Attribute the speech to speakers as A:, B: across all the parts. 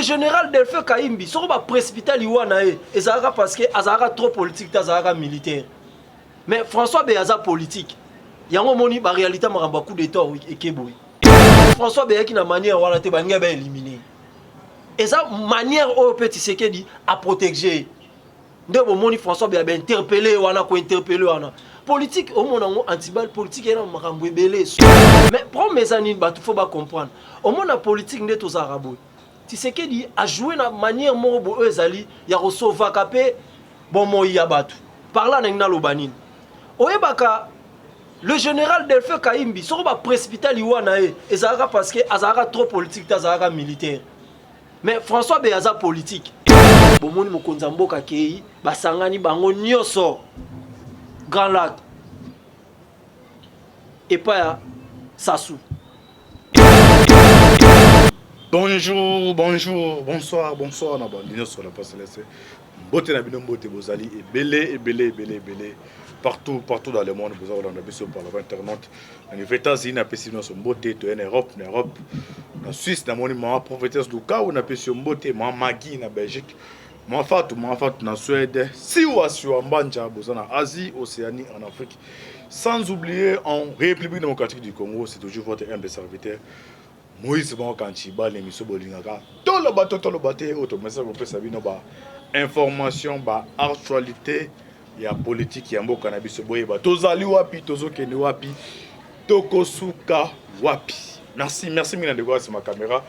A: le général Delphin Kaimbi soko ba précipiter liwana ezalaka parce que azalaka trop politique azalaka militaire mais François Beyaza politique yango moni ba réalité maramba coup d'état ekeboy François Beyaki na manière wana te baninga ba éliminer eza manière au petit Tshisekedi à protéger ndebo moni François Beyaza interpeller wana ko interpeller wana politique au monde antibal politique ena makambo ebele mais pour mes amis batu faut pas comprendre au monde politique nde to arabo Tshisekedi a joué na manière moko ezali ya recevoir kapé bon moya batu parla na lobanine oyebaka le général Delphin Kaimbi soko ba précipiter liwana ezalaka parce que azalaka trop politique azalaka militaire mais François Beyaza politique bomoni mokonza mboka kei basangani bango nyoso Grand Lac et pas Sassou.
B: Bonjour, bonjour, bonsoir, bonsoir, na bandino sur la place laissée. Bote na bino bote bozali et belé. Partout dans le monde, vous avez l'envie sur par l'internet. En États-Unis, na pesino sur bote, to en Europe, na Suisse, na moni ma prophétesse Luka ou na pesino bote, ma Magui na Belgique. Ma fatou na Suède, si ou asio mbanja bozana Asie, Océanie, en Afrique. Sans oublier en République démocratique du Congo, c'est toujours votre humble serviteur. Moïse Bankanchiba, l'émission Bolingaka. Tout le bateau, automatiquement, on peut savoir ba information, ba actualité, il y a politique, il y a un cannabis, tozali wapi, tozokende wapi, tokosuka wapi. Merci, mina de voir sur ma caméra.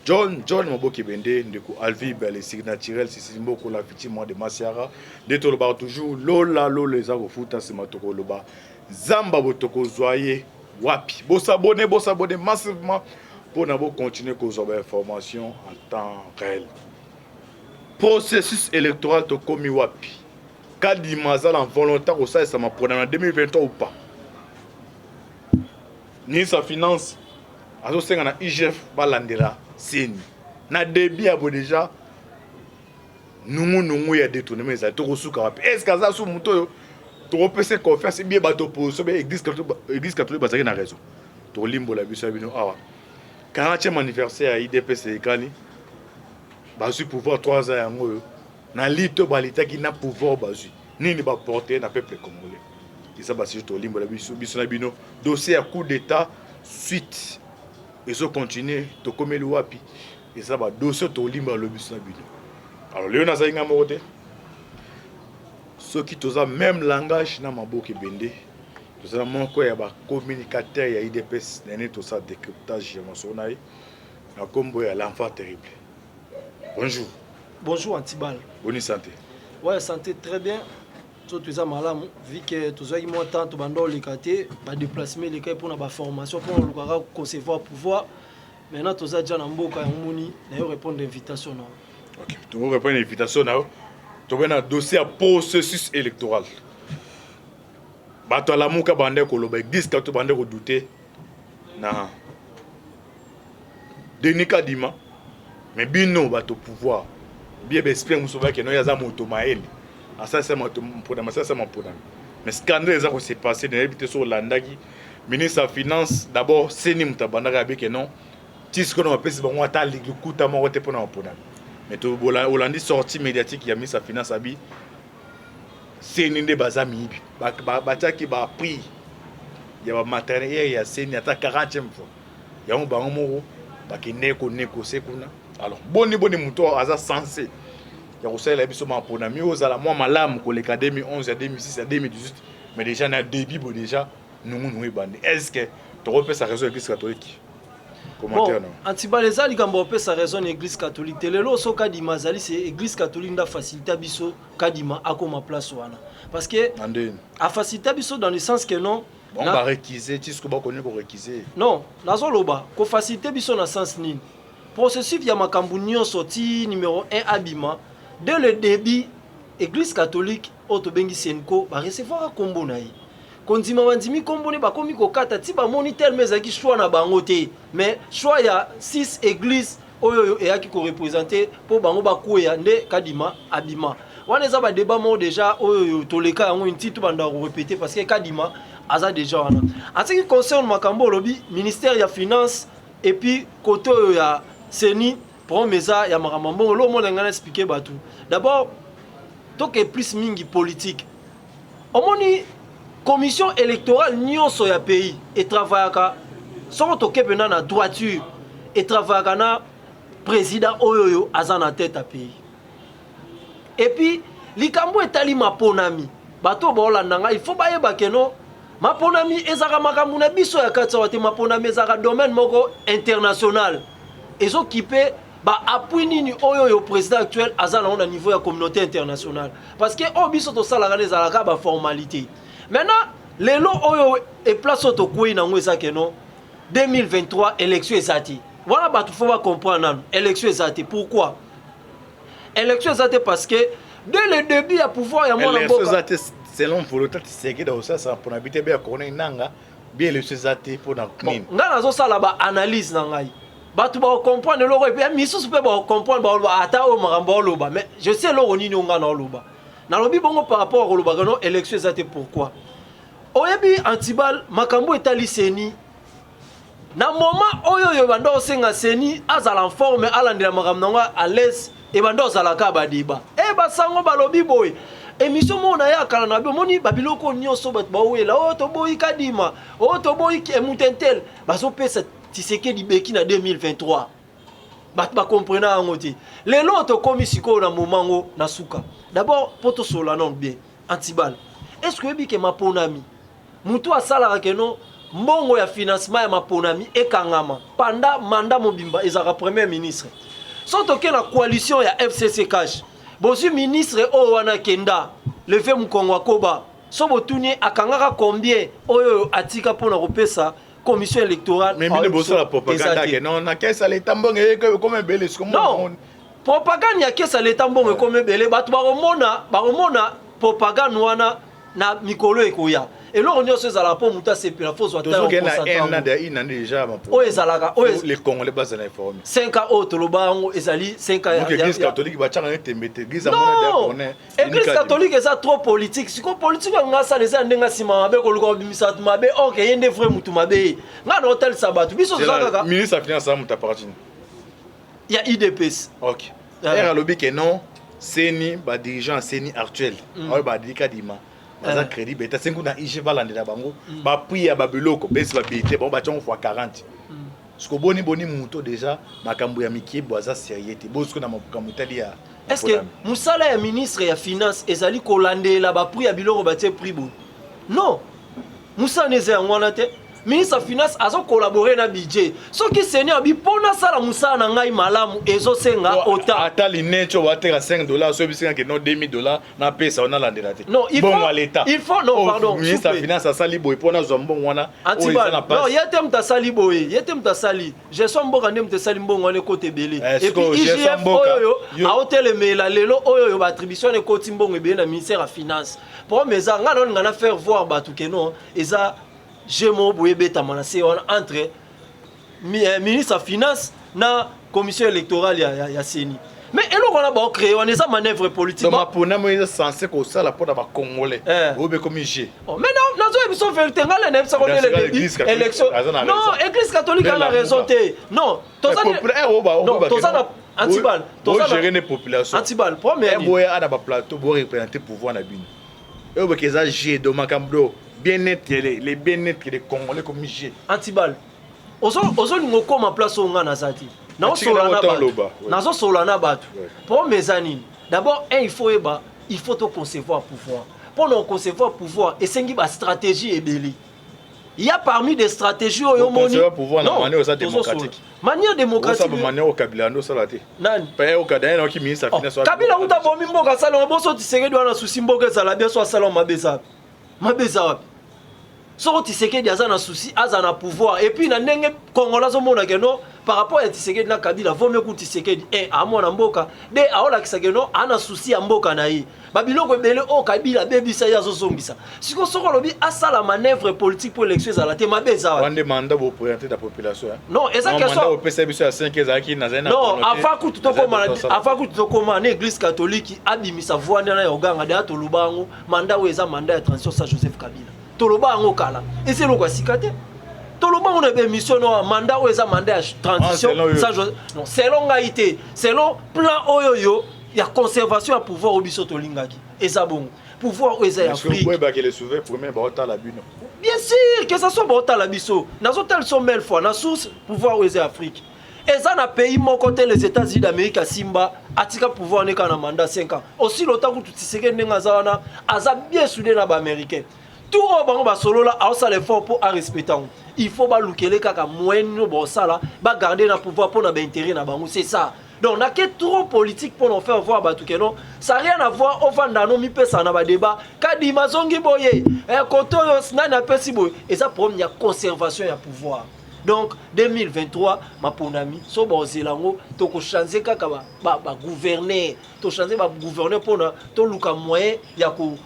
B: John Maboki Bende, Ndeko Alvi, les signes naturels, c'est Simboko, la victime de Masiara. De Toloba toujours, Lola, les Agofuta, c'est Matoko Loba. Zamba Botoko Zoye, wapi. Bossabonne massivement pour nous continuer à avoir information en temps réel. Processus électoral to komi wapi. Kadi Mazal en volontaire au ça m'a pris en 2023 ou pas. Ni sa finance, à ce moment IGF balandera. Na débit abo déjà nous ya détourné mais ça to kosuka wapi est-ce que ça sous moto to repese confiance bien bato pour so église catholique bazaki na raison to limbo la biso bino awa 40e anniversaire à IDPS ekani bazu pouvoir 3 ans yango na lito balita ki na pouvoir bazu nini ba porter na peuple congolais et ça basi to limbo la biso na bino dossier à coup d'état suite. Et ça continue, to comme le wapi. Et ça va dossier to limba le bus na bino. Alors Léon Azaïnga Morote. Ceux qui toza même langage na maboki bende. Toza mon ko ya ba communicateur ya IDPS nene to ça décryptage ya masonai. Na kombo ya l'enfant terrible. Bonjour.
A: Bonjour Antibal.
B: Bonne santé.
A: Ouais, santé très bien. Tout ça malam vu que tout ça il moi tant to bando les caté ba déplacement les cas pour na ba formation pour le concevoir pouvoir maintenant tout ça déjà na mboka ya moni d'ailleurs répondre invitation non.
B: OK, tu veux répondre invitation là. Tu veux un dossier à processus électoral. Bato la muka bande ko loba 10 ka to bande ko douter na Denis Kadima mais bino bato pouvoir bien espère musoba que no ya za moto maeli. Ça c'est mon problème, ça c'est mon problème. Mais scandale ça s'est passé dans l'habité sur Landagi. Ministre de Finance d'abord c'est ni mutabandaka avec non. Tisko no pesi bango ata likuta mo te pona problème. Mais to Hollandi sortie médiatique il y a mis sa finance abi. C'est ni de bazami ba taki ba prix. Il y a matériel il y a c'est ni ata 40e fois. Il y a un bango mo ba ki négocier kuna. Alors boni muto aza censé il y a aussi la biso ma ponami ozala moi malam ko le 2011 à 2006 à 2018 mais déjà na début déjà nous bandi est-ce que tu repères sa raison église catholique commentaire non
A: Antibaleza likambo repère sa raison église catholique telelo so kadima zali c'est église catholique nda facilité biso kadima akoma place wana parce que a facilité biso dans le sens que non
B: on va réquiser tu ce que ba connait ko réquiser
A: non nazo loba ko facilité biso na sens nini processus ya makambu nyonso ti numéro 1 abima. Dès le début, l'église catholique, Otobengi Senko, va recevoir un combo naï. Kondima wandimi combo ne ba komi ko kata ti ba moniteur mais aki choix na bangote. Mais choix ya 6 églises oyo et aki ko représenter pour bango ba kuya nde kadima abima. Wana za ba débat mo déjà oyo toleka yango une titre banda ko répéter parce que kadima aza déjà wana. En ce qui concerne makambo lobi ministère ya finance et puis côté ya Seni promesa ya makambo mbongo lo monde ngana expliquer batu d'abord donc plus mingi politique omoni commission électorale nyonso ya pays et travaillaka soko tokepe na droiture et travaillaka na président oyoyo aza na tête à pays et puis likambo etali maponami bato baolanda nga il faut bayeba keno maponami ezaka makambo na biso ya kati wate maponami ezaka domaine moko international ezokipe ba appui nini oyoyo président actuel aza na on niveau ya communauté internationale parce que o biso to salaka ezalaka ba formalité maintenant lelo oyo et place auto koyi na ngo ezakeno 2023 élection ezati voilà bato faut pas comprendre élection ezati pourquoi élection ezati parce que dès le début à pouvoir ya mwana mboka
B: selon volonté c'est dans ça pour habiter bien connaître nanga bien le ezati pour na nini
A: nga nazo sala ba analyse na ngai bato ba comprendre loko et puis misusu pe ba comprendre ba ata o makambo loba mais je sais loko nini nga na loba na lobi bongo par rapport au loba non élection ezati pourquoi oyebi antibal makambo etali seni na moment oyo bando osenga seni azala en forme alandela makambo nga à l'aise et bando ozalaka ba débat e basango balobi boy émission mona ya kala na moni babiloko nyonso bat ba wela o to boy kadima o to boy emutentel baso pesa Tshisekedi beki na 2023 bat ba comprendre ngo ti lelo to komisiko na momango na suka d'abord poto sola non bien antibal est-ce que bi ke maponami mutu asala ke no mbongo ya financement ya maponami ekangama pendant mandat mobimba ezaka premier ministre soto ke na coalition ya FCC cash bozu ministre o wana kenda levé mukongo akoba so botuni akangaka combien oyo atika pona kopesa commission électorale
B: mais mine boso la propagande que non na kesa l'état mbongo comme belé ce
A: non propagande ya kesa l'état mbongo comme belé batu baromona propagande wana na mikolo ekoya et là on est la po muta c'est la fausse
B: water on a déjà
A: o ezalaka o
B: les congolais bas na informer
A: 5 ans autres le bango ezali 5 ans
B: l'église catholique ba tchanga tembete église
A: amona église catholique est trop politique siko politique nga ça les ndenga sima mabe ko luko bimisa mabe OK yende vrai mutu mabe nga na hôtel sabat biso zaka
B: ministre finance muta parti
A: il y a IDPS
B: OK era lobby que non seni ba dirigeant seni actuel ba dika dima baza crédit beta 5 na IG balandela bango ba priya ba biloko besi ba bité bon ba tion fois 40 ce que boni muto déjà makambo ya mikie boza sérieux bosko na makambo tali ya
A: est-ce que musala ya ministre ya finance ezali kolandela ba priya biloko ba tie prix bon non musa neze ngwana te ministre finance azo collaborer na budget soki seigneur bi pona sala musa na ngai malamu ezo senga ota
B: atali necho watera $5 so bisinga ke non $2000 na pesa on a landela te
A: non il faut
B: l'état
A: il faut non pardon
B: ministre finance asali boy pona zombo wana
A: o na passe non yete mtasali boy yete mtasali je so mboka ndem mtasali mbongo ane kote belé et puis IGF oyo a hôtel mela lelo oyo ba attribution ne koti mbongo be na ministère ya finance pour mes nga non ngana faire voir batu ke non eza Jemo Bouyebeta Manase entre ministre de Finance na commission électorale ya Seni. Mais on a créé on est manœuvre politique.
B: Donc pour nous est censé que ça la pour les Congolais. Ou comme IG.
A: Mais non, nous avons fait le nem ça les élections. Non, Église catholique a la raison non, Tozana Antibal,
B: Tozana gérer les populations.
A: Antibal, premier.
B: Boya a ba plateau pour représenter pouvoir na bino. Et que ça j'ai de makambo bien-être les bien-être les Congolais comme IG.
A: Antibal. Ozo ngoko ma place au ngana zati. Nazo solana batu. Pour mes amis, d'abord il faut te concevoir pouvoir. Pour nous concevoir pouvoir et c'est une stratégie et belli. Il y a parmi des stratégies au moni.
B: Pouvoir de manière démocratique.
A: Manière démocratique.
B: Ça manière au Kabila no salate.
A: Nan.
B: Pas au Kadena qui ministre finance.
A: Kabila uta bomi mboka sala boso tiseke doana souci mboka sala bien so sala mabeza. Mabeza. So Tshisekedi aza na souci aza na pouvoir et puis na ndenge Congolais zo mona keno par rapport à Tshisekedi na Kabila vaut mieux que Tshisekedi amona mboka de aola kisakeno ana souci ya mboka na ye babiloko belé o Kabila bebisa ya zo zombisa siko soko lobi asala manœuvre politique pour l'élection za la te mabeza
B: on demande pour présenter la population
A: non exactement ça
B: on peut biso ya 5 ans qui na zena
A: non afa ku tutokoma na église catholique abimisa voix na yoganga de atolubango mandat weza mandat ya transition sa Joseph Kabila toloba ngo kala et c'est loko sikate tout le monde a une mission, un mandat ou un mandat de transition. Non, selon Haïti, selon plan Oyoyo, il y a conservation à pouvoir au biso Tolingaki. Et ça bon. Pouvoir aux Afrique. Bien sûr, que ce soit Bota la biso. Dans hôtel sont mille fois, dans source pouvoir aux Afrique. Et ça dans pays mon côté les États-Unis d'Amérique à Simba, atika pouvoir n'est qu'un mandat 5 ans. Aussi longtemps que tu sais que n'engazana, aza bien soudé na ba américain. Tout au bango ba solo là, a ça l'effort pour à respecter. Il faut ba loukele kaka moyen no bo ça là, ba garder na pouvoir pour na ba intérêt na bango, c'est ça. Donc, on a que trop politique pour nous faire voir Batukeno. Ça n'a rien à voir au Vandano, mi pesa na ba débat. Kadi mazongi boye, koto yo snana pesi boye. Et ça pour il y a conservation et pouvoir. Donc 2023, ma ponami, so ba zelango, to ko changer kaka ba gouverner, to changer ba gouverner pour na to luka moyen ya ko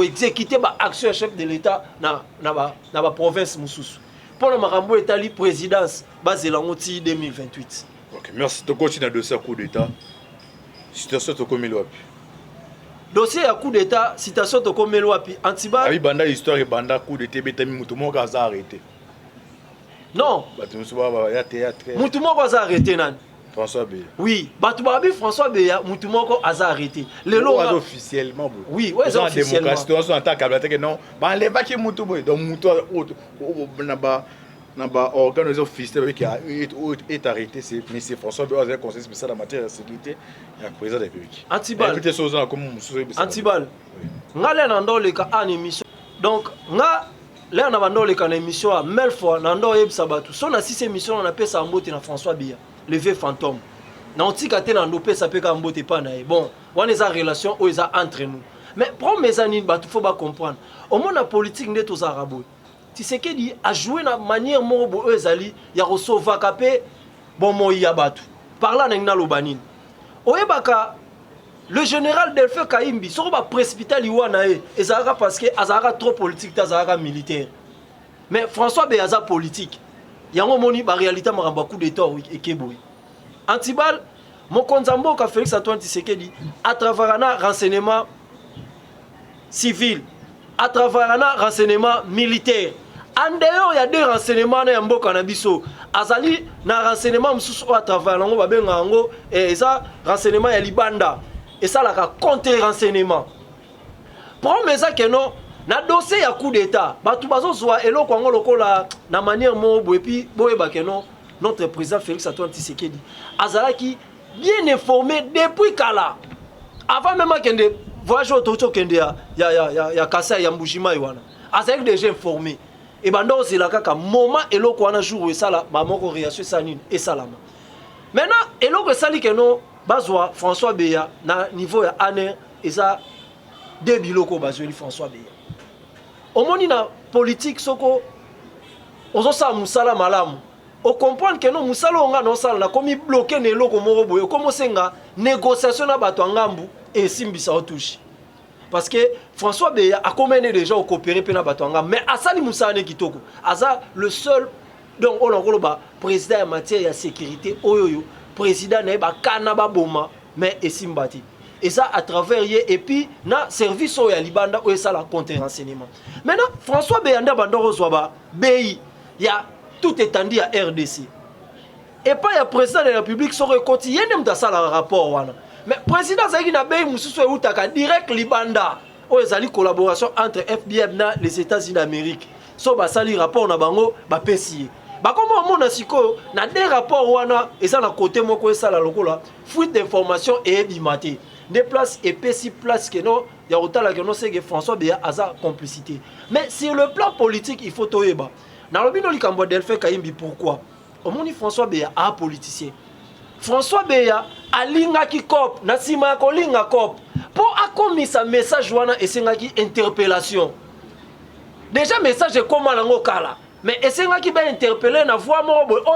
A: exécuter ba action chef de l'état na ba province mususu. Pour le makambo etali présidence ba zelango ti 2028.
B: Ok, merci. Tu continues le dossier à coup d'État. Situation de Komeloapi.
A: Dossier à coup d'État, citation de Komeloapi. Antiba.
B: Ah oui, banda histoire et banda coup d'État, Betami Moutoumon a arrêté.
A: Non.
B: Il y a théâtre.
A: Moutoumon a arrêté, nan.
B: François Béya.
A: Oui, Batoubabi François Béya, Moutoumon a arrêté. Les lois
B: officiellement.
A: Oui, ouais,
B: c'est officiellement. Situation en tant qu'habitude, non. Bah les bacs Moutoumon, donc Moutoumon organisation officielle qui est arrêté, c'est M. François Béya, le conseil spécial en matière de sécurité et le président de la République.
A: Antibal. Antibal. Nga le nando le ka an émission. Donc nga le na bando le ka na émission a mille fois nando yeb sabatu. So na 6 émissions on appelle ça mbote na François Béya, le vieux fantôme. Na ontika te na ndope ça peut ka mbote pa na. Bon, on a des relations ou ça entre nous. Mais pour mes amis batu faut pas comprendre. Au monde la politique ndet aux arabes. Tu sais que dit a jouer na manière mo ezali ya recevoir capé bon mo yabatu. Parla na lobanine. Oyebaka le général Delphin Kaimbi soko ba précipiter liwana ezaka parce que azaka trop politique azaka militaire. Mais François Beyaza politique. Yango moni ba réalité maramba coup d'état et keboy. Antibal mon konzambo ka Félix Antoine Tshisekedi à travers un renseignement civil, à travers un renseignement militaire. En dehors, il y a des renseignements dans le Canabiso. Azali, na renseignement à travers l'ango, babengango, et ça, renseignement ya libanda. Et ça, la contre-renseignement. Pour ça que non, na dossier ya coup d'état, batu bazo zoa elo kwango lokola na manière mo et puis boye ba que non, notre président Félix Antoine Tshisekedi azala qui bien informé depuis kala. Avant même que voyage autour kende ya Kasa ya Mbushima wana. Azala déjà informé. Et bando c'est là kaka moment eloko wana jour et ça là ba moko réaction sanine et salama. Maintenant eloko sali que non bazwa François Béya na niveau ya année et ça deux biloko bazoli François Béya. Au moni na politique soko ozo sa musala malamu. O comprendre que non musala onga non sala na komi bloquer ne loko moko boyo comme senga négociation na bato ngambu et simbisa otouche. Parce que François Béya a commencé déjà à coopérer avec Batouanga, mais Asali Moussane Kitoko, Asa le seul, donc on a président en matière de sécurité, Oyoyo, président de Kanaba Boma, mais Esimbati. Et ça à travers et puis na service au Libanda où ça la contre-renseignement. Maintenant François Béya Bandoro Zwaba, BI, il y a tout étendu à RDC. Et pas il y a président de la République sur le quotidien même ça le rapport wana. Mais le président Zaghi Nabé Moussou Outaka direct Libanda. Où il y a une collaboration entre FBI et les États-Unis d'Amérique. So ba sali rapport na bango ba pesi. Ba comme on a siko na des rapports wana et ça na côté moko ça la lokola fuite d'information et bimaté. Des places et pesi place que non ya otala que non c'est que François Béya a complicité. Mais sur le plan politique il faut toyeba. Na lobino likambo Delphin Kaimbi pourquoi? Au moni François Béya a politicien. François Béya alinga ki cop na sima ko linga cop pour akomisa message wana esengaki interpellation. Déjà message comment nango kala mais esengaki ba interpeller na voix mo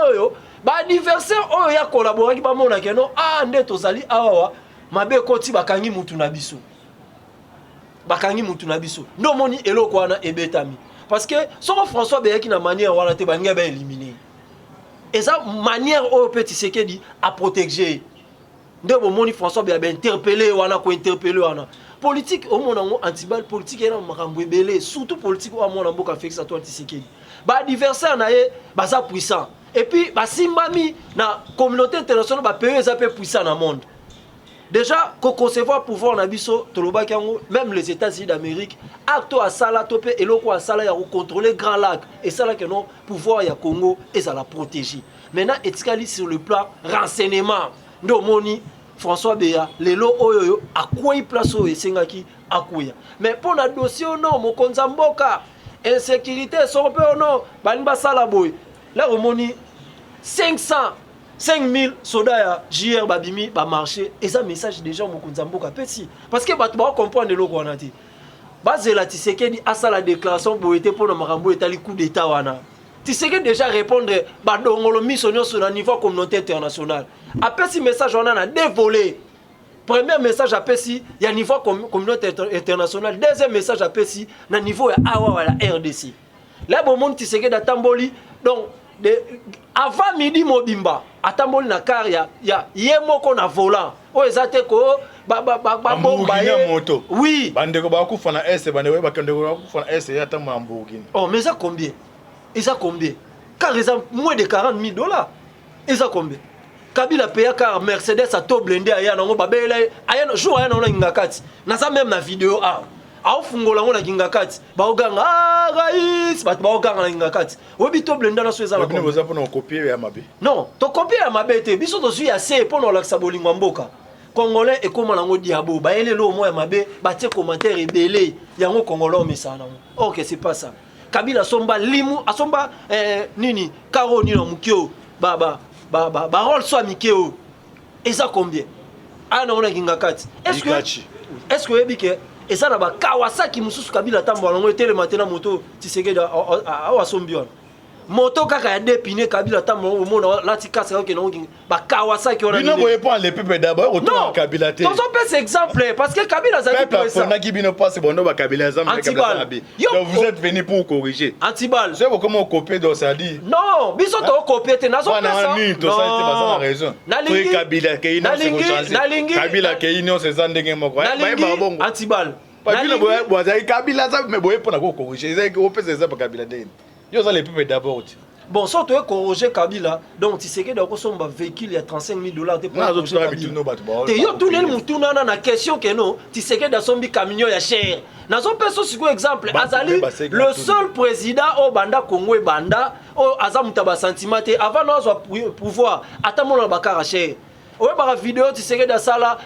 A: oyo ba adversaire oyo ya collaborer ki ba mona ke no nde tozali awa mabe koti bakangi mutu na biso. Bakangi mutu na biso. No moni eloko wana ebetami parce que soko François Béya ki na manière wana te bangi ba éliminer. Et ça, manière au petit Tshisekedi à protéger. De mon François Béya interpellé ou ko interpellé wana politique au monde antibal politique est makambo ebele surtout politique au monde mboka Félix Antoine Tshisekedi ba adversaire na ye baza puissant et puis ba simbami na communauté internationale ba pays za peu puissant na monde déjà ko concevoir pouvoir na biso toloba kango même les États-Unis d'Amérique acto à sala topé eloko à sala ya contrôler Grand Lac et ça là que non pouvoir ya Congo et ça la protéger maintenant etikali sur le plan renseignement ndo moni François Béa, lelo oyo a quoi il place au Sengaki a quoi. Mais pour la dossier non, mon konzamboka, insécurité, son peu non, banba salaboy. Là au moni 500, 5000 soldats JR babimi ba marché et ça message déjà mon konzamboka petit. Parce que tu vas comprendre le logo anati. Bazela Tshisekedi a ça la déclaration pour être pour le marambo et tali coup d'état wana. Tshisekedi déjà répondre badongolo mission sur le niveau communauté internationale. Après ce message on a dévolé. Premier message après si il y a niveau communauté internationale, deuxième message après si na niveau ya awa la RDC. Là bon monde Tshisekedi atamboli donc avant midi mobimba atamboli na car ya yemoko na volant. O ezate ko ba bomba
B: moto.
A: Oui.
B: Bandeko ba kufa na S bandeko ba kandeko ba kufa na S ya tamba mbugini.
A: Oh mais ça combien? Et ça combien? Car ils ont moins de 40 000 $. Et ça combien? Kabila paye car Mercedes a tout blindé à Yanongo Babela, à jour à Yanongo Ngakati. N'a ça même la vidéo A. A Fungola on a Ngakati. Baogang, ah, Raïs, Baogang à Ngakati. Obi tout blindé dans ce zala.
B: Vous avez pour nous copier à Mabé?
A: Non, tu copies à Mabé, biso to suis assez pour nous l'axaboli Mwamboka. Congolais et comment l'ango diabo, bah elle est là au moins Mabé, bah tes commentaires rebellés, Yango Congolais mais ça non. Ok, c'est pas ça. Kabila somba limu asomba nini karo ni na mukio rôle soit mikeo et ça combien ana ona kingakati est-ce que ebike et ça na ba Kawasaki mususu Kabila tambo longo tele matena moto Tshisekedi a sombiona moto kaka ya dépiner Kabila tambo au monde là tikasa que non ba Kawasaki on a
B: bino boye pas les peuple d'abord retour Kabila té
A: donc on peut cet exemple parce que Kabila zaki
B: pour ça na ki bino passe bon ba Kabila zam Kabila donc vous êtes venu pour corriger
A: Antibal
B: c'est comment copier donc ça dit
A: non biso to copier te nazo
B: pesa non ça été pas raison pour Kabila ke ino se changer Kabila ke ino se zandenge moko ba bongo
A: Antibal
B: bino boye Kabila ça mais boye pour na corriger c'est que pesa ça pour Kabila té yo ça les peuple d'abord.
A: Bon, si tu veux corriger Kabila, donc tu sais que dans un véhicule, il y a 35 000 $. Tu tout le monde tourne dans la question que non, tu sais que dans son camion, il y a cher. Dans un peu exemple, Azali, le seul président au Banda Congo et Banda, au Azamutaba sentiment, avant notre pouvoir, attends mon bakara cher. Ouais, par la vidéo, tu sais que dans ça là,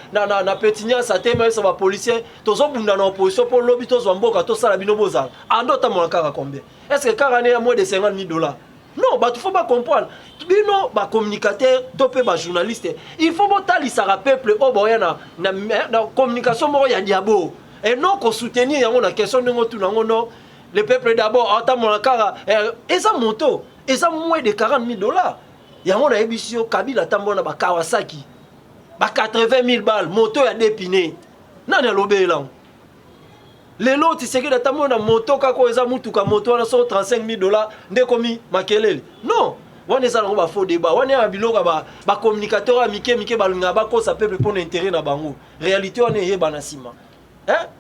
A: na pétinia, ça t'aime, ça va policier, tous ont dans l'opposition pour lobby, tous ont boka, tous ça la binoboza. En d'autres, mon cara combien? Est-ce que Karane a moins de 50 000 $? Non, bah tu faut pas comprendre. Bino, bah communicateur, topé, bah journaliste. Il faut pas tali ça peuple, oh bah y'a na communication, moi y'a diabo. Et non qu'on soutenir, y'a la question de tout non. Le peuple d'abord, attends mon cara, et ça moto, et ça moins de 40 000 $. Yango na ebisio Kabila tambona ba Kawasaki ba 80 000 balles moto ya dépiné nani alobela lelo Tshisekedi tambona moto kako eza mutuka moto na 135 000 $ ndekomi makelele non wana ça ba faux débat wana ya biloko ba communicateur amike balinga ba ko sa peuple pour intérêt na bango réalité wana yeba na sima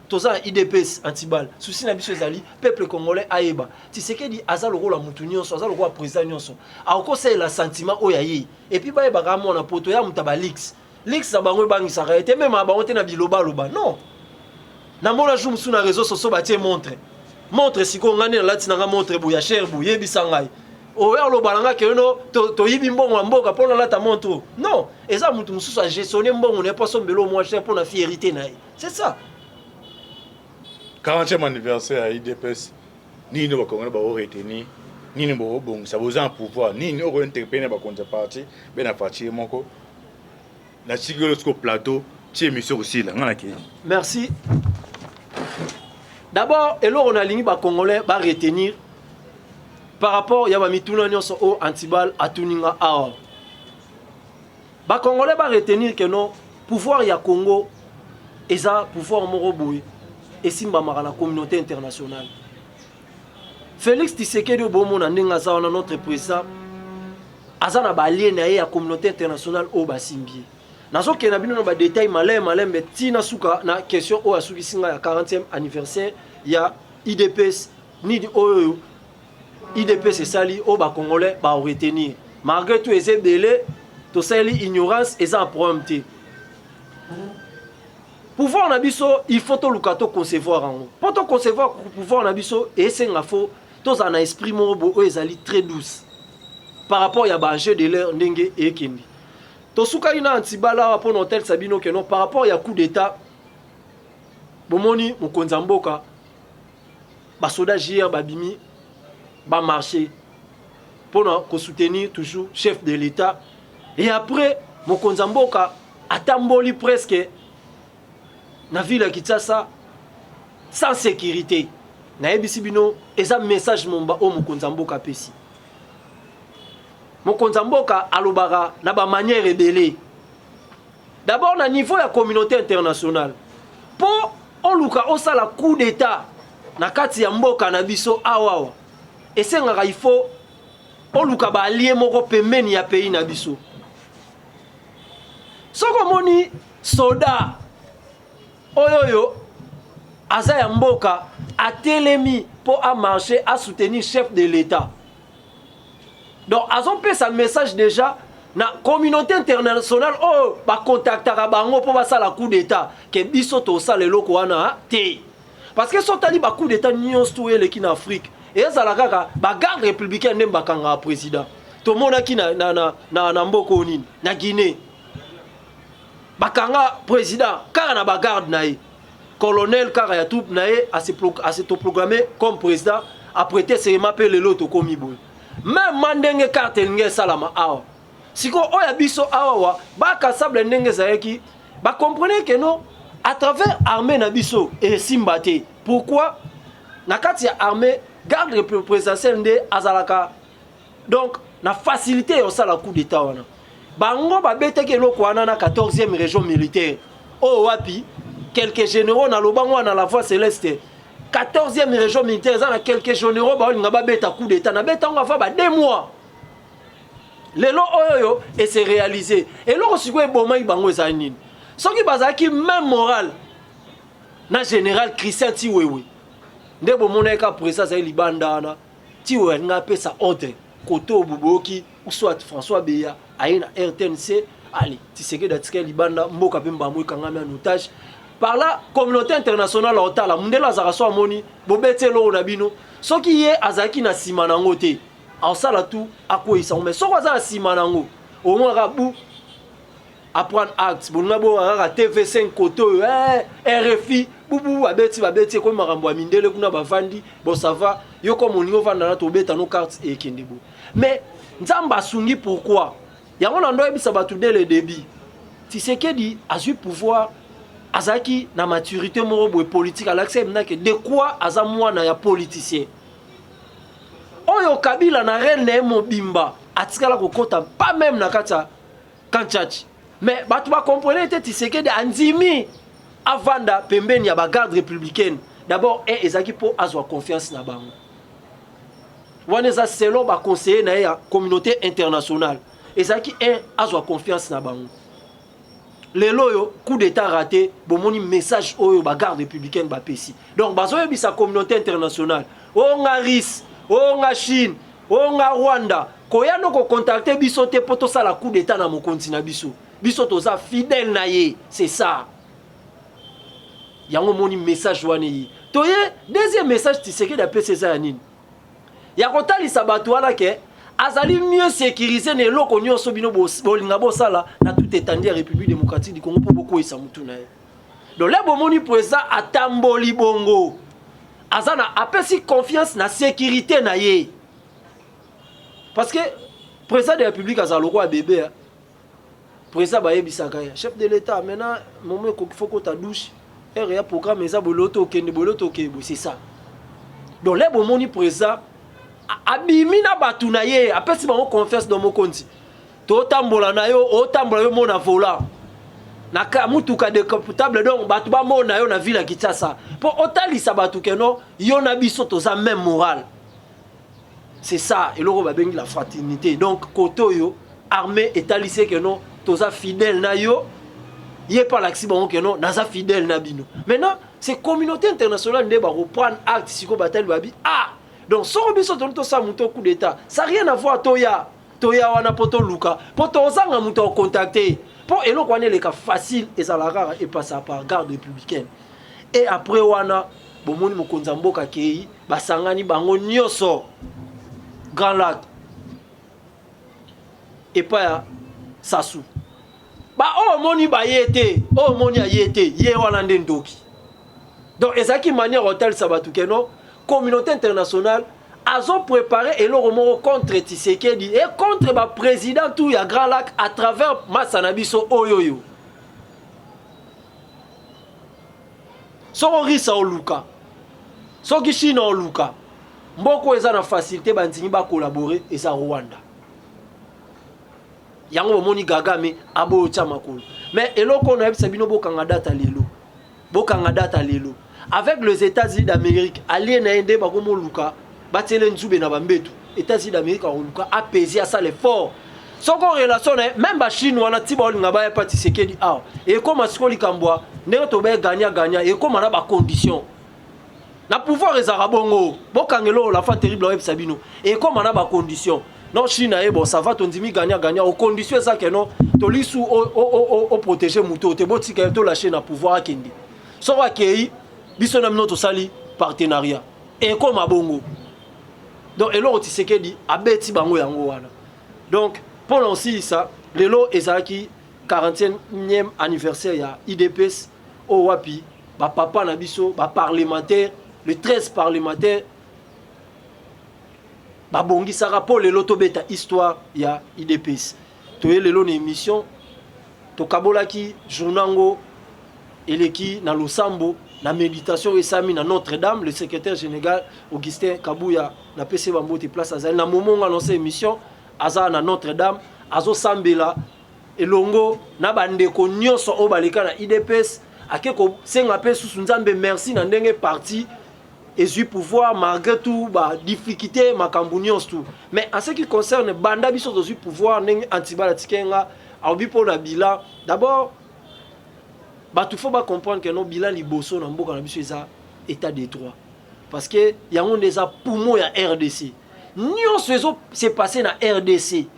A: toza IDPS Antibal souci na biso ezali peuple congolais ayeba Tshisekedi aza lokola mutu nyonso aza lokola président nyonso akose la sentiment oyaye et puis ba ba mona poto ya mutaba leaks na bango bangisa été même ba onte na biloba loba non na mona jour musu na réseau sociaux ba tie montre siko ngani na lati na montre bu ya cher bu yebisa ngai oya loba nga ke no to yibi mbongo mboka pona lata montre non eza mutu mususu a gestionner mbongo ne pas sombelo moins cher pour la fierté na c'est ça.
B: 40e anniversaire à IDPS, ni nous va retenir, ni nous bon, ça vous a un pouvoir, ni nous va interpeller dans la contrepartie, ben la partie moko. La sigolosco plateau, tu es monsieur aussi là,
A: merci. D'abord, et là on a ligné ba congolais va retenir par rapport ya ba mituna nyonso o Antibal atuninga awa. Ba congolais va retenir que non pouvoir ya Congo eza pouvoir moko boy. Et simba la communauté internationale. Félix Tshisekedi Obomona Nengaza notre président Azana balien na la communauté internationale au Basimbi. nazo ke na bino na ba détail malem mais tina suka na question o asuki singa ya 40e anniversaire ya IDPS ni oyo IDPS sali o ba congolais ba retenir malgré tout ese belé to sali ignorance eza problème. Pouvoir na biso il faut to lukato concevoir en pour to concevoir pouvoir na biso et c'est nga fo to za na esprit mo bo o ezali très douce par rapport ya ba jeu de l'air ndenge e kendi to suka ina antibala pour hôtel Sabino que non par rapport ya coup d'état bomoni mokonza mboka ba soda JR ba bimi ba marché pour ko soutenir toujours chef de l'état et après mokonza mboka atamboli presque na ville ya Kinshasa sans sécurité na yebisi bino eza message momba o mokonza mboka pesi mokonza mboka alobaka na ba manière rebelle d'abord na niveau ya communauté internationale pour on luka osala coup d'état na kati ya mboka na biso awawa esengaka il faut on luka ba allié moko pembeni ya pays na biso soko moni soda oyoyo aza ya mboka atelemi pour a marcher à soutenir chef de l'état donc azon pe sa message déjà na communauté internationale oh ba contactera bango pour basala coup d'état ke biso to sala eloko wana te parce que sotali ba coup d'état nyonso to eleki na Afrique et ezala kaka ba garde républicain ndem bakanga président to mona ki na mboko nini na Guinée bakanga président kaka na ba garde na ye colonel kaka ya tout na ye a se to programmer comme président a prêter serment pe lelo to komi boy même mandenge carte nge salama awa siko oya biso awa ba kasable ndenge zayeki ba comprenez que non à travers armée na biso et simbate pourquoi na kati ya armée garde présidentielle nde azalaka donc na facilité yo sala coup d'état wana bango ba beteke eloko wana na 14e région militaire o wapi quelques généraux na lobango na la voie céleste 14e région militaire za na quelques généraux ba linga ba beta coup d'état na beta on va ba 2 mois lelo oyo et c'est réalisé et loko siko eboma ibango za nini soki bazaki même moral na général Christian Tiwewe nde bomona ka président za libanda na Tiwewe nga pesa ordre koto buboki ou soit François Beya aye na RTNC allez Tshisekedi datika libanda mboka pe mbamwe kangami en otage par la communauté internationale otala mundela zaka so amoni bobetelo na bino soki ye azaki na sima nango te asala tout akoisa mais soko azala sima nango au moins rabu apprendre acte bonga bo ka TV5 koto RFI bubu babeti ko makambo ya mindele kuna bavandi bon ça va yo comme oningo vanda na to beta no carte et kendebo mais nzamba sungi pourquoi yango na ndo ebisa batu dès le début Tshisekedi a eu pouvoir azaki na maturité morobo politique alaccepte na que de quoi aza mwana ya politicien oyo Kabila na reine mobimba atikala kokota pas même na kata Kanchachi mais batu ba comprendre te Tshisekedi andimi avanda pembeni ya ba garde républicaine d'abord ezaki po azwa confiance na bango wana za selon ba conseiller na ya communauté internationale ezaki azwa confiance na bango lelo yo coup d'état raté bomoni message oyo ba garde républicaine ba pesi donc bazoye bisa communauté internationale o nga RIS o nga Chine o nga Rwanda koyano ko contacter biso te poto sala coup d'état na mokonzi na biso biso toza fidèle na ye c'est ça yango moni message wani toye deuxième message Tshisekedi a pesi za nini ya kotalisa bato wana ke azali mieux sécurisé ne loko nyonso bino bolinga bosala na tout étendue ya République démocratique du Congo pour beaucoup esa mutu na ye donc là bomoni président atamboli bongo azana apesi confiance na sécurité na ye parce que président de la République azalo roi bébé président ba yebisaka ya chef de l'état maintenant moment ko faut ko ta douche ya programme eza boloto kende boloto kebo c'est ça donc là bomoni président abimi na batu na ye apesi bango confiance dans mokonzi to tambola na yo o tambola yo mona vola na ka mutuka décapotable donc batu ba mona yo na ville ya Kinshasa pour otalisa batu keno yo na biso toza même moral c'est ça et loko ba bengi la fraternité donc koto yo armée etalise keno toza fidèle na yo il pas l'accident que non naza fidèle nabino maintenant c'est communauté internationale ne va reprendre acte siko bataille babi ah donc soko biso tonto sa muto coup d'état ça rien à voir toya wana poto luka poto ozanga muto contacter pour eloko wana le cas facile et ça la rare et passer par garde républicaine et après wana bomoni mokonza mboka kei basangani bango nyoso Grand Lac et pas ya Sassou ba oh moni ba yete oh moni ayete ye wana ndoki donc ezaki manière hôtel sabatu keno communauté internationale azo préparé et le romo contre Tshisekedi et contre ba président tout ya Grand Lac à travers Masanabiso oyoyo soko risa oluka soki Chine oluka mboko eza na facilité bandingi ba collaborer eza Rwanda yango moni gagame abo tia makolo mais eloko na yebisa bino bokanga data lelo avec les États-Unis d'Amérique allié na ende ba komo luka batele nzube na bambetu États-Unis d'Amérique a luka apaiser ça l'effort soko relation même ba Chine wana tiba olinga ba pa Tshisekedi ah et comme asiko likambwa ndenge to ba gagna et comme na ba condition na pouvoir les arabongo bokangelo la fa terrible yebisa bino et comme na ba condition non Chine bon ça va ton dimi gagna aux conditions ça que non to lisu au protéger muto te botika to lâcher na pouvoir akende so wa kei biso na mnoto sali partenariat et comme abongo donc elo Tshisekedi abeti bango yango wana donc pendant ça lelo ezaki 40e anniversaire ya IDPS au wapi ba papa na biso ba parlementaire le 13 parlementaire babongi saka po lelo tobeta histoire ya IDPS toye lelo na émission to kabolaki journango eleki na losambo na méditation esami na Notre-Dame le secrétaire général Augustin Kabuya na PC Bambote place azali na momonga annoncé émission aza na Notre-Dame azo sambela elongo na bandeko nyonso o baleka na IDPS akeko senga pe susu nzambe merci na ndenge parti et du pouvoir malgré tout bah difficulté makambu tout mais en ce qui concerne banda biso du pouvoir neng antibala tikenga aobi pour la bilan d'abord bah tout faut pas comprendre que non bilan liboso na mboka na biso eza état de droit parce que yango ndeza poumon ya RDC nyonso ezo c'est passé na RDC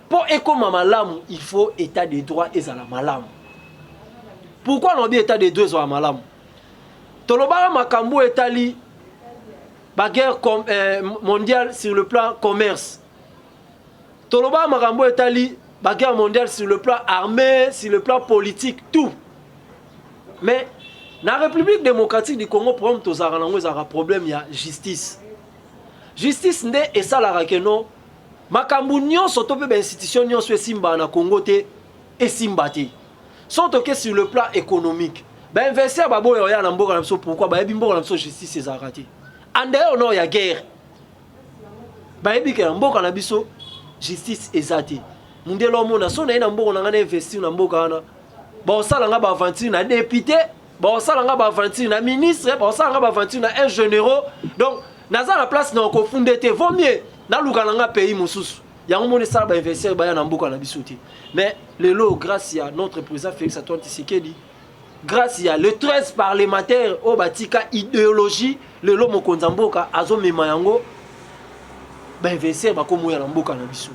A: pour ekoma malamu il faut état de droit ezala malamu pourquoi on dit état de droit ezala malamu tolobara makambu etali la guerre mondiale sur le plan commerce. Toloba Marambo Etali, la guerre mondiale sur le plan armé, sur le plan politique, tout. Mais dans la République démocratique du Congo, pour un problème, il y a justice. Justice n'est et ça la rakeno. Makambu nyon soto pe institution nyon soit simba na Congo te et simbati. Surtout que sur le plan économique. Ben investir babo ya na mboka na biso pourquoi ba yebi mboka na biso justice ezarati. Ande ono ya guerre. Ba yebi ke mboka na biso justice ezati. Mundelo mona so na ina mboka na ngana investir na mboka na. Ba osala nga ba aventure na député, ba osala nga ba aventure na ministre, ba osala nga ba aventure na un généraux. Donc naza la place na ko fondé te vaut mieux na luka nga pays mususu. Yango mona sala ba investir ba ya na mboka na biso te. Mais le lot grâce à notre président Félix Antoine Tshisekedi grâce à le 13 parlementaire au batika idéologie le lomo konzamboka azo mema yango ba investir ba komo ya na mboka na biso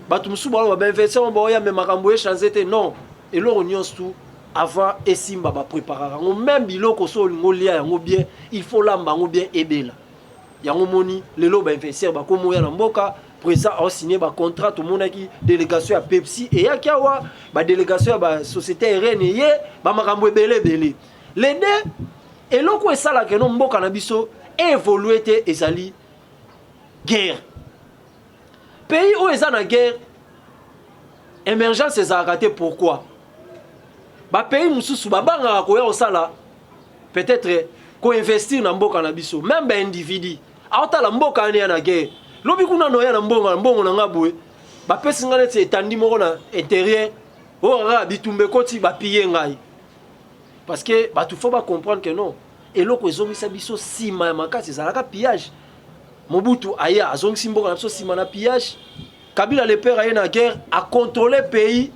A: batu musu ba investir ba ya mema kambo e changer te non et lo nyons tout avant esimba ba préparer ngo même biloko so lingo lia yango bien il faut lamba ngo bien ebela yango moni le lo ba investir ba komo ya na mboka président a signé un contrat tout le monde qui délégation à Pepsi et ya kiawa ba délégation à société RN yé ba makambo belé belé les deux et loko esala que no mboka na biso évoluer te ezali guerre pays où eza na guerre émergence eza raté pourquoi ba pays mususu ba banga ko ya osala peut-être ko investir na mboka na biso même ba individu auta la mboka ni na guerre lobi kuna no ya na mbongo na ngabwe ba pesi ngane te etandi moko na intérieur o ra bitumbe koti ba piller ngai parce que ba tout faut pas comprendre que non et loko ezongisa biso sima ya makasi ezalaka pillage Mobutu aya azongisi mboka na biso sima na pillage Kabila le père aya na guerre a contrôler pays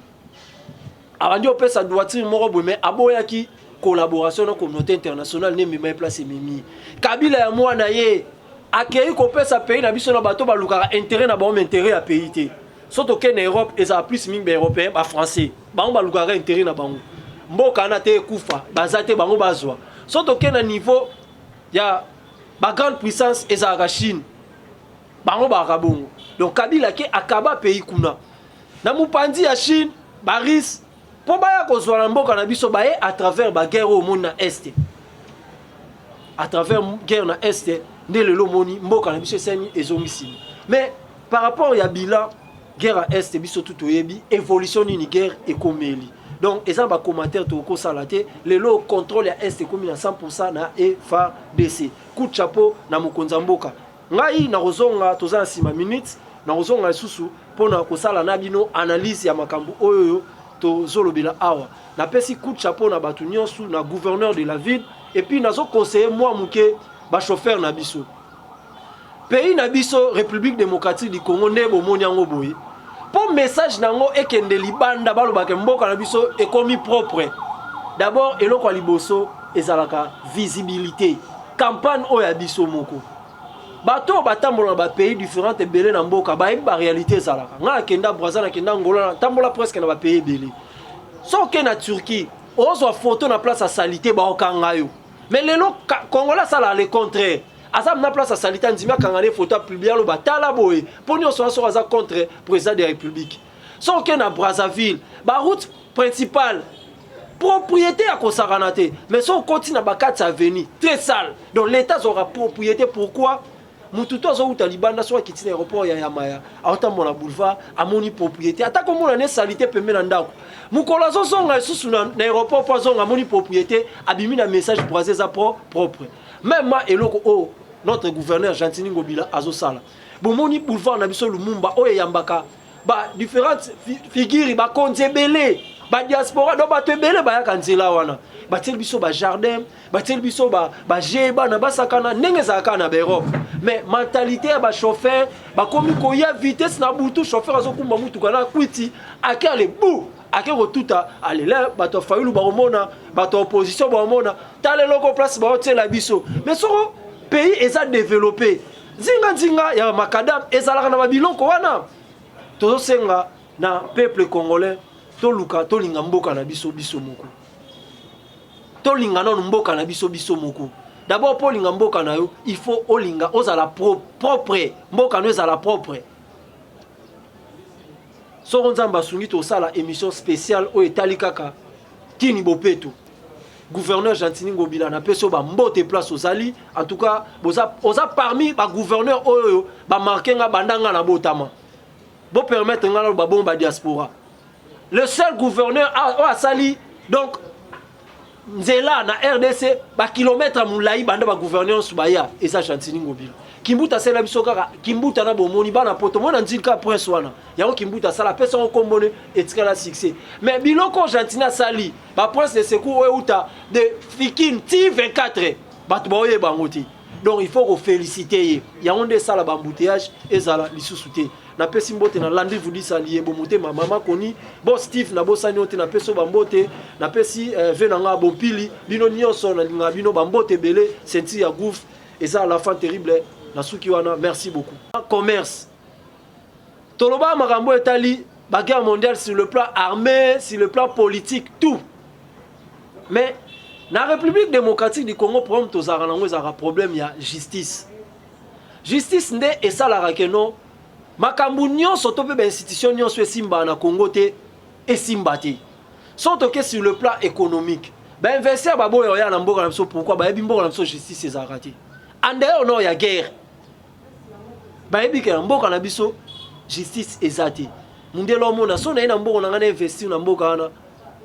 A: abandi opesa droiture moko boye mais aboyaki collaboration na communauté internationale ne mema place mimi Kabila ya mwana ye akei kopesa pays na biso na bato balukaka intérêt na bango intérêt ya pays te soto ke na Europe eza plus mingi ba européen ba français bango balukaka intérêt na bango mboka na te kufa bazate bango bazwa soto ke na niveau ya ba grande puissance ezalaka Chine bango bakabongo donc Kabila ke akaba pays kuna na mupandi ya Chine baris po baya kozwa na mboka na biso baye à travers ba guerre au monde na est à travers guerre na est nde lelo moni mboka na biso seni ezongisimi mais par rapport ya bilan guerre à est biso tout oyebi évolution ni guerre ekomeli donc eza ba commentaire to ko salate lelo contrôle ya est ekomi na 100% na FARDC coup de chapeau na mokonza mboka ngai na kozonga toza nsima minutes na kozonga lisusu pona kosala na bino analyse ya makambo oyo to zolobela awa na pesi coup de chapeau na batu nyonso na gouverneur de la ville et puis nazo conseiller moi muke ba chauffeur na biso pays na biso République démocratique du Congo ne bomoni yango boye pour message nango ekende libanda balobaka mboka na biso ekomi propre d'abord eloko liboso ezalaka visibilité campagne oya biso moko bato batambola ba pays différents ebele na mboka ba ba réalité ezalaka nga kenda Brazza na kenda Angola tambola presque na ba pays ebele soke na Turquie ozwa photo na place à salité ba okanga yo mais lelo Congolais ça le contraire azam na place à salité ndimia kangane photo publier lo batala boye poni on soit aza contre président de la République soke na Brazzaville ba route principale propriété à Kosaranate mais son continue na bakati avenue très sale donc l'état aura propriété pourquoi mututo azo uta libanda so akiti na aéroport ya Yamaya autant mon boulevard amoni propriété ata ko mona ne salité pembe na ndako mukola zo zonga susu na aéroport po zonga amoni propriété abimi na message Brazza propre même ma eloko o notre gouverneur Gentini Ngobila azo sala bomoni boulevard na biso Lumumba o yambaka ba différentes figures ba konzebele ba diaspora do ba tebele ba yakanzela wana batel biso ba jardin batel biso ba jeba na basakana ndenge zaka na Europe mais mentalité ya ba chauffeur ba komi ko ya vitesse na butu chauffeur azokumba mutu kana kwiti akale bu ake rotuta alela bato fayulu ba omona bato opposition ba omona tale loko place ba hôtel biso mais soko pays eza développé zinga ya makadam ezalaka na babiloko wana tozo senga na peuple congolais to luka to linga mboka na biso moko to linga non mboka na biso moko d'abord pour linga mboka na yo il faut olinga ozala propre mboka no ezala propre so nzamba sungi to sala émission spéciale o etali kaka kini bopeto gouverneur Gentini Ngobila na peso ba mbote place ozali en tout cas oza parmi ba gouverneur oyo ba marquer nga bandanga na botama bo permettre nga ba bomba diaspora le seul gouverneur a sali donc nzela na RDC ba kilomètre mulai banda ba gouverneur subaya eza Gentini Ngobila Kimbuta sela biso kaka Kimbuta na bomoni bana poto mona nzilka presse wana yango Kimbuta sala pesa on kombone etikala succès mais biloko Gentina sali ba prince de secours outa de Fikine T24 bat boye bangoti donc il faut ko féliciter yango nde sala ba embouteillage ezala lisusu te na pesi mbote na landi vudi salié bo moté mama koni bo Steve na bo sani ote na peso ba mbote na pesi venanga bo pili bino nyonso na linga bino ba mbote belé senti ya gouffre eza la fin terrible. Merci beaucoup. Commerce. Toloba Marambo Etali, bagarre mondiale sur le plan armé, sur le plan politique, tout. Mais dans la République démocratique du Congo, pour un problème, il y a justice. Justice n'est et ça la rakeno. Makambu nyon soto pe institution nyon soit simba na Congo te et simbati. Soto que sur le plan économique. Ben investir babo ya na mboka na biso pourquoi ba yebi mboka na biso justice ezara raté. Ande ono ya guerre. Bayebi ke mboka na biso justice ezati mundelo mona so na ina mboka na ngana investir na mboka wana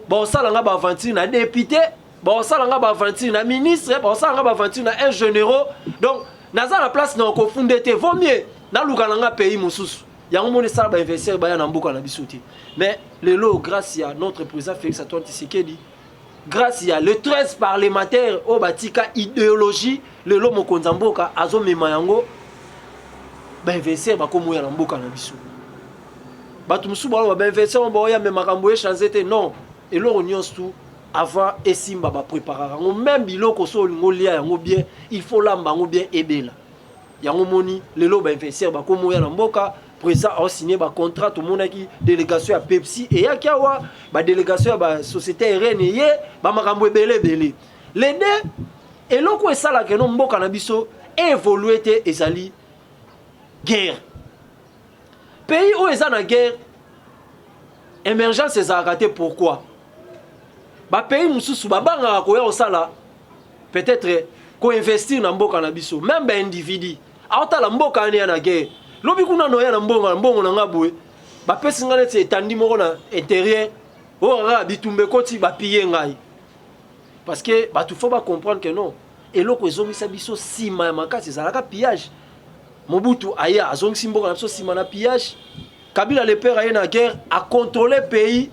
A: ba osala nga ba aventure na député ba osala nga ba aventure na ministre ba osala nga ba aventure na un généraux donc naza la place na ko fondé te vaut mieux na luka nga pays mususu yango mona sala ba investir ba ya na mboka na biso te mais lelo grâce à notre président Félix Antoine Tshisekedi grâce à le 13 parlementaire au batika idéologie lelo mokonza mboka azo mema yango ba investir ba komo ya na mboka na biso batu musu ba investir ba ya me makambo e changer te non eloko nyonso tout avant esimba ba préparer ngo même biloko so lingo lia yango bien il faut lamba ngo bien ebela yango moni lelo ba investir ba komo ya na mboka président a signé ba contrat tout monde qui délégation à Pepsi et ya kiawa ba délégation à ba société aérienne ye ba makambo ebele les deux eloko esala ke no mboka na biso évoluer te ezali guerre pays où eza na guerre émergence ezalaka te pourquoi ba pays mususu babanga ko ya osala peut-être ko investir na mboka na biso même ba individu aotala mboka ane ya na guerre lobi kuna no ya na mbongo na ngabwe ba pesi ngane te etandi moko na intérieur o ra bitumbe koti ba piller ngai parce que ba tout faut ba comprendre que non eloko ezongisa biso sima ya makasi ezalaka pillage Mobutu aya azongisi mboka na biso sima na pillage Kabila le père aye na guerre a contrôlé pays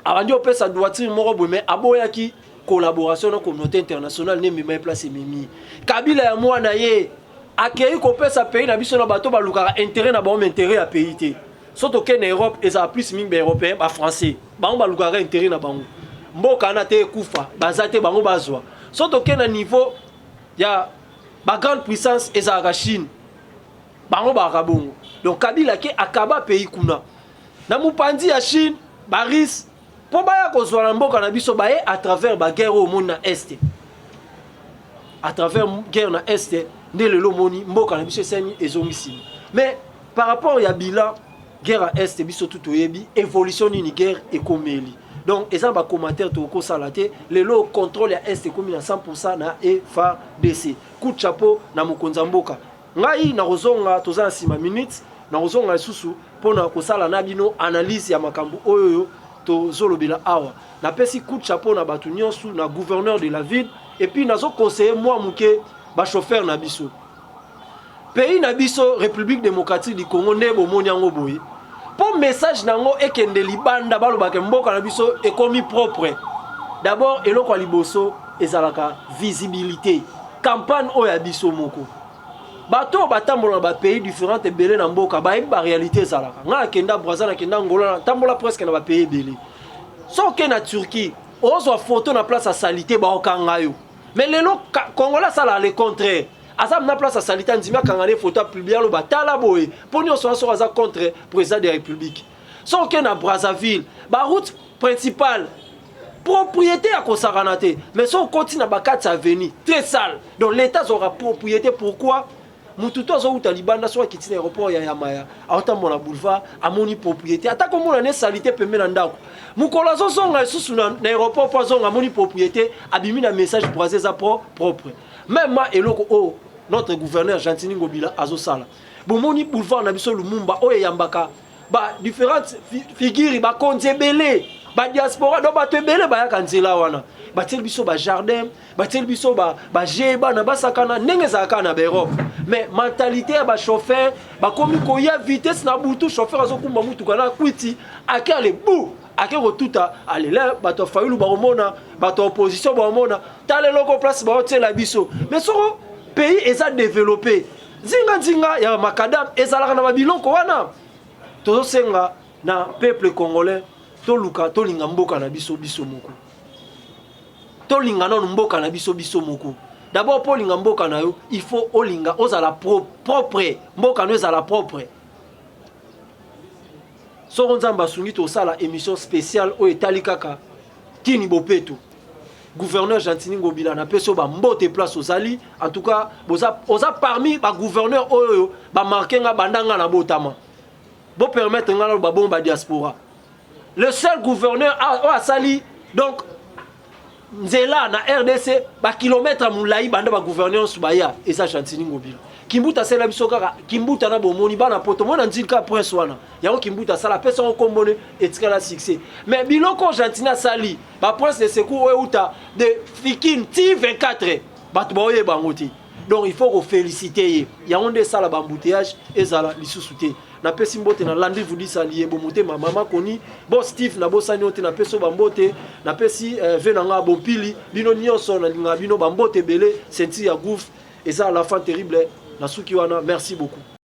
A: abandi opesa droiture moko boye mais aboyaki collaboration na communauté internationale ne mema place mimi Kabila ya mwana ye akei kopesa pays na biso na bato balukaka intérêt na bango intérêt ya pays te soto ke na Europe eza plus mingi européen ba français bango balukaka intérêt na bango mboka na te kufa bazate bango bazwa soto ke na niveau ya ba grande puissance ezalaka Chine bango bakabongo donc Kabila ke akaba pays kuna na mupandi ya Chine baris po baya kozwa na mboka na biso baye à travers ba guerre au monde na est à travers guerre na est nde lelo moni mboka na biso seni ezongisi mais par rapport ya bilan guerre à est biso tout oyebi évolution ni guerre ekomeli donc eza ba commentaire to ko salate lelo contrôle ya est komi na 100% na FARDC coup de chapeau na mokonza mboka ngai na kozonga toza sima minutes na kozonga susu pona ko sala na bino analyse ya makambo oyo to zolobela awa na pesi coup de chapeau na batu nyonso na gouverneur de la ville et puis nazo conseiller moi muke ba chauffeur na biso pays na biso République démocratique du Congo ne bomoni yango boye pour message nango ekende libanda balobaka mboka na biso ekomi propre d'abord eloko liboso ezalaka visibilité campagne oya biso moko bato batambola ba pays différents ebele na mboka ba ba réalité ezalaka nga kenda Brazza na kenda Angola tambola presque na ba pays ebele so ke na Turquie ozwa photo na place à salité ba okanga yo mais lelo Congolais sala le contraire azam na place à salité ndimia kangane photo publier lo batala boye poni on soit aza contre président de la République so ke na Brazzaville ba route principale propriété à Kosaranate mais so continue na bakati avenue très sale donc l'état aura propriété pourquoi mututo azo uta libanda so akiti na aéroport ya Yamaya autant mon boulevard amoni propriété ata ko mona ne salité pembe na ndako mukola zo zonga susu na aéroport po zonga amoni propriété abimi na message Brazza propre même ma eloko o notre gouverneur Gentini Ngobila azo sala bomoni boulevard na biso Lumumba o yambaka ba différentes figures ba konzebele ba diaspora do ba tebele ba yakanzela wana batel biso ba jardin batel biso ba jeba na basakana ndenge zaka na Europe mais mentalité ya ba chauffeur ba komi ko ya vitesse na butu chauffeur azokumba mutu kana kwiti akale bu ake rotuta ale là bato fayulu ba omona bato opposition ba omona tale loko place ba hôtel biso mais soko pays eza développé zinga ya makadam ezalaka na babiloko wana tozo senga na peuple congolais to luka to linga mboka na biso moko to linga na mboka na biso moko d'abord pour linga mboka na yo il faut olinga ozala propre mboka no ezala propre so nzamba sungi to sala émission spéciale o etali kaka kini bopeto gouverneur Gentini Ngobila na peso ba mbote place ozali en tout cas oza parmi ba gouverneur oyo ba marquer nga bandanga na botama bo permettre nga ba bomba diaspora le seul gouverneur a sali donc nzela na RDC ba kilomètre mulai banda ba gouverneur subaya eza Gentini Ngobila Kimbuta sela biso kaka Kimbuta na bomoni bana poto mona nzilka presse wana yango Kimbuta sala pesa on kombone etikala succès mais biloko Gentini sali ba prince de secours outa de Fikine T24 bat boye bangoti donc il faut ko féliciter yango nde sala ba embouteillage ezala lisusuté na pesi mbote na landi vudi salié bo moté mama koni bo Steve na bo sanyote na peso ba mbote na pesi venanga bo pili bino nyonso na linga bino ba mbote belé senti ya gouffre et ça à la fin terrible. Nasuki wana, merci beaucoup.